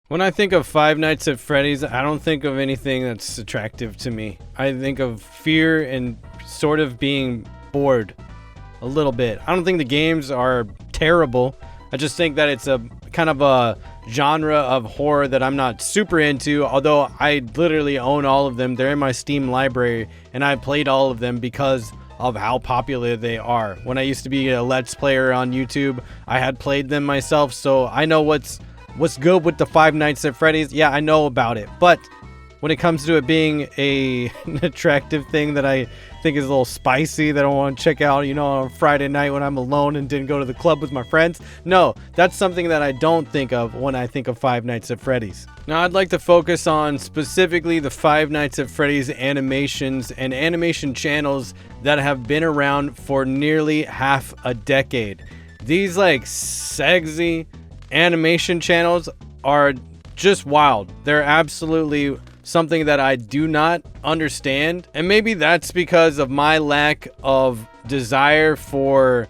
When I think of Five Nights at Freddy's, I don't think of anything that's attractive to me. I think of fear and sort of being bored a little bit. I don't think the games are terrible. I just think that it's a kind of a genre of horror that I'm not super into, although I literally own all of them. They're in my Steam library, and I played all of them because of how popular they are. When I used to be a Let's Player on YouTube, I had played them myself, so I know what's good with the Five Nights at Freddy's. Yeah, I know about it, but when it comes to it being an attractive thing that I think is a little spicy that I want to check out, you know, on a Friday night when I'm alone and didn't go to the club with my friends, no, that's something that I don't think of when I think of Five Nights at Freddy's. Now, I'd like to focus on specifically the Five Nights at Freddy's animations and animation channels that have been around for nearly half a decade. These like sexy animation channels are just wild. They're absolutely something that I do not understand, and maybe that's because of my lack of desire for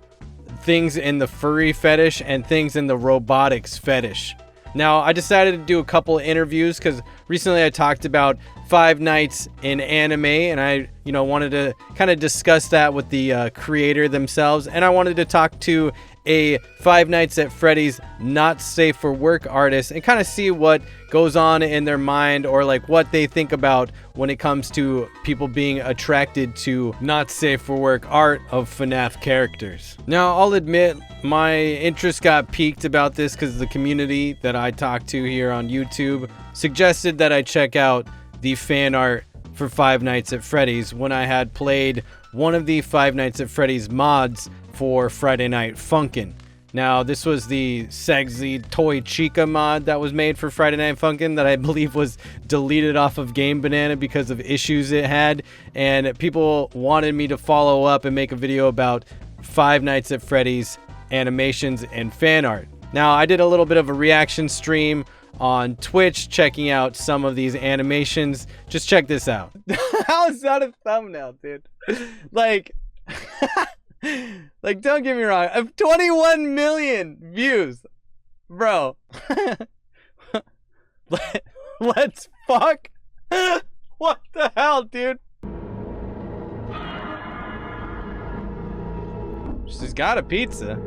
things in the furry fetish and things in the robotics fetish. Now, I decided to do a couple interviews because recently I talked about Five Nights in anime, and I wanted to kind of discuss that with the creator themselves, and I wanted to talk to a Five Nights at Freddy's not safe for work artist and kind of see what goes on in their mind, or like what they think about when it comes to people being attracted to not safe for work art of FNAF characters. Now, I'll admit my interest got piqued about this because the community that I talked to here on YouTube suggested that I check out the fan art for Five Nights at Freddy's when I had played one of the Five Nights at Freddy's mods for Friday Night Funkin'. Now, this was the sexy toy Chica mod that was made for Friday Night Funkin' that I believe was deleted off of Game Banana because of issues it had, and people wanted me to follow up and make a video about Five Nights at Freddy's animations and fan art. Now, I did a little bit of a reaction stream on Twitch checking out some of these animations. Just check this out. How is that a thumbnail, dude? Like don't get me wrong, I have 21 million views, bro. Let's fuck. What the hell, dude? She's got a pizza.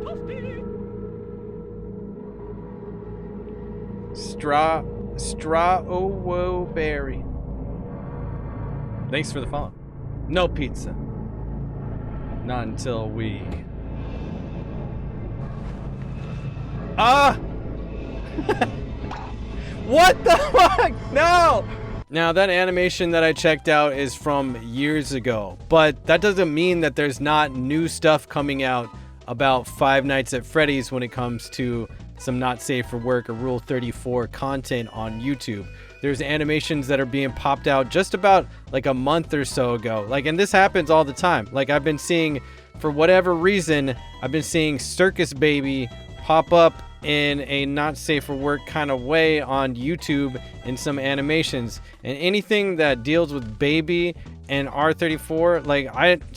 Strawberry. Thanks for the follow. No pizza. Not until we... What the fuck? No! Now, that animation that I checked out is from years ago, but that doesn't mean that there's not new stuff coming out about Five Nights at Freddy's when it comes to some not safe for work or Rule 34 content on YouTube. There's animations that are being popped out just about like a month or so ago. And this happens all the time. I've been seeing, for whatever reason, I've been seeing Circus Baby pop up in a not safe for work kind of way on YouTube in some animations. And anything that deals with baby and R34,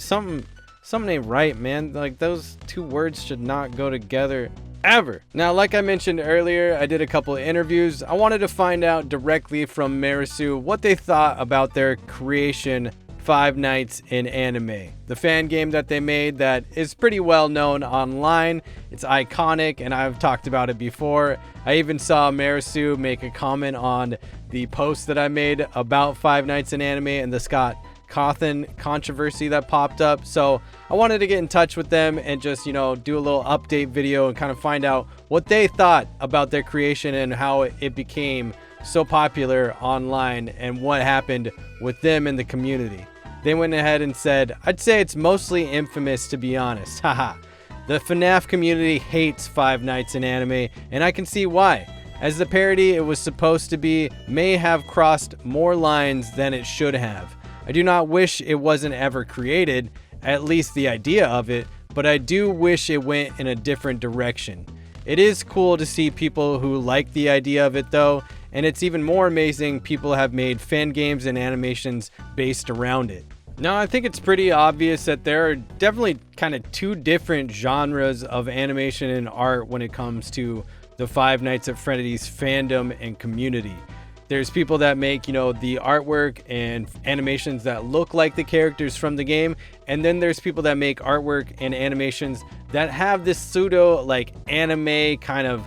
something ain't right, man. Those two words should not go together ever. Now, like I mentioned earlier, I did a couple of interviews. I wanted to find out directly from Mairusu what they thought about their creation, Five Nights in Anime, the fan game that they made that is pretty well known online. It's iconic, and I've talked about it before. I even saw Mairusu make a comment on the post that I made about Five Nights in Anime and the Scott Cawthon controversy that popped up. So I wanted to get in touch with them and just, do a little update video and kind of find out what they thought about their creation and how it became so popular online and what happened with them in the community. They went ahead and said, "I'd say it's mostly infamous, to be honest. Haha. The FNAF community hates Five Nights in Anime, and I can see why, as the parody it was supposed to be may have crossed more lines than it should have. I do not wish it wasn't ever created, at least the idea of it, but I do wish it went in a different direction. It is cool to see people who like the idea of it though, and it's even more amazing people have made fan games and animations based around it." Now, I think it's pretty obvious that there are definitely kind of two different genres of animation and art when it comes to the Five Nights at Freddy's fandom and community. There's people that make, the artwork and animations that look like the characters from the game. And then there's people that make artwork and animations that have this pseudo like anime kind of,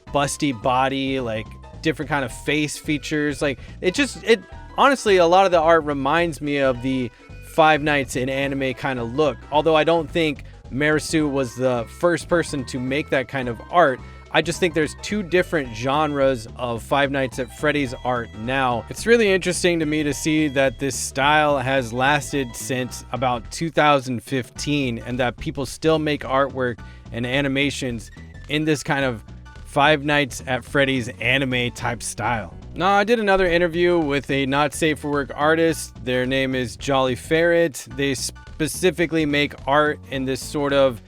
busty body, like different kind of face features. Like it honestly, a lot of the art reminds me of the Five Nights in anime kind of look. Although I don't think Mairusu was the first person to make that kind of art. I just think there's two different genres of Five Nights at Freddy's art now. It's really interesting to me to see that this style has lasted since about 2015 and that people still make artwork and animations in this kind of Five Nights at Freddy's anime type style. Now, I did another interview with a not safe for work artist. Their name is Jolly Ferret. They specifically make art in this sort of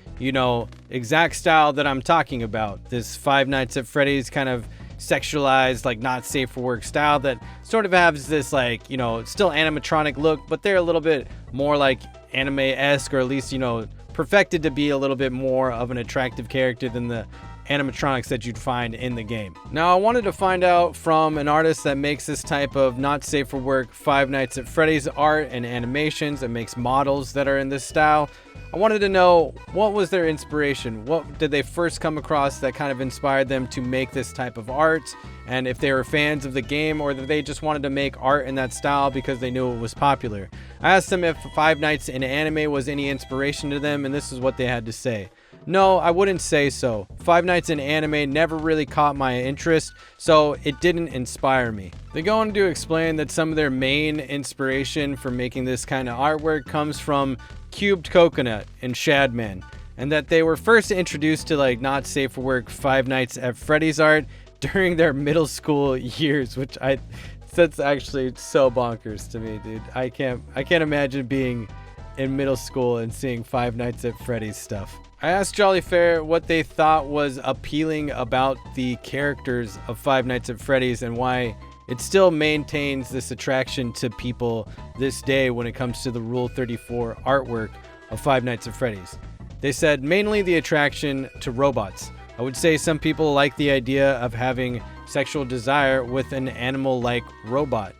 exact style that I'm talking about. This Five Nights at Freddy's kind of sexualized, like not safe for work style that sort of has this like, still animatronic look, but they're a little bit more like anime-esque, or at least, perfected to be a little bit more of an attractive character than the animatronics that you'd find in the game. Now, I wanted to find out from an artist that makes this type of not safe for work Five Nights at Freddy's art and animations and makes models that are in this style. I wanted to know, what was their inspiration? What did they first come across that kind of inspired them to make this type of art? And if they were fans of the game, or if they just wanted to make art in that style because they knew it was popular. I asked them if Five Nights in anime was any inspiration to them, and this is what they had to say. No, I wouldn't say so. Five Nights in anime never really caught my interest, so it didn't inspire me. They go on to explain that some of their main inspiration for making this kind of artwork comes from Cubed Coconut and Shadman, and that they were first introduced to like not safe for work Five Nights at Freddy's art during their middle school years, which that's actually so bonkers to me, dude. I can't imagine being in middle school and seeing Five Nights at Freddy's stuff. I asked Jolly Ferret what they thought was appealing about the characters of Five Nights at Freddy's and why it still maintains this attraction to people this day when it comes to the Rule 34 artwork of Five Nights at Freddy's. They said mainly the attraction to robots. I would say some people like the idea of having sexual desire with an animal-like robot.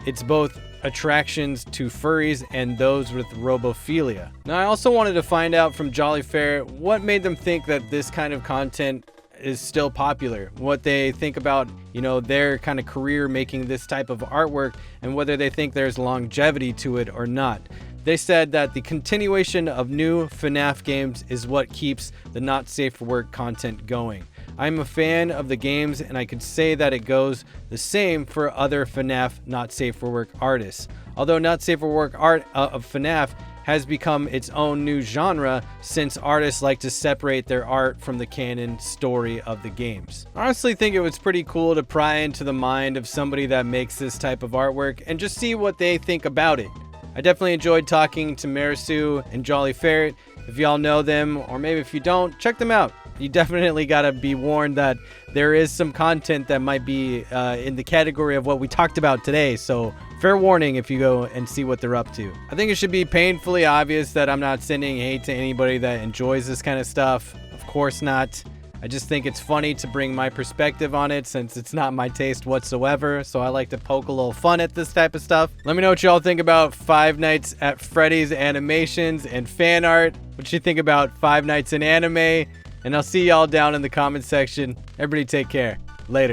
It's both attractions to furries and those with robophilia. Now, I also wanted to find out from Jolly Ferret what made them think that this kind of content is still popular, what they think about, their kind of career making this type of artwork, and whether they think there's longevity to it or not. They said that the continuation of new FNAF games is what keeps the not safe for work content going. I'm a fan of the games, and I could say that it goes the same for other FNAF not safe for work artists. Although not safe for work art of FNAF has become its own new genre since artists like to separate their art from the canon story of the games. I honestly think it was pretty cool to pry into the mind of somebody that makes this type of artwork and just see what they think about it. I definitely enjoyed talking to Mairusu and Jolly Ferret. If y'all know them, or maybe if you don't, check them out. You definitely gotta be warned that there is some content that might be in the category of what we talked about today, so fair warning if you go and see what they're up to. I think it should be painfully obvious that I'm not sending hate to anybody that enjoys this kind of stuff. Of course not. I just think it's funny to bring my perspective on it since it's not my taste whatsoever, so I like to poke a little fun at this type of stuff. Let me know what y'all think about Five Nights at Freddy's animations and fan art, what you think about Five Nights in anime, and I'll see y'all down in the comment section. Everybody take care. Later.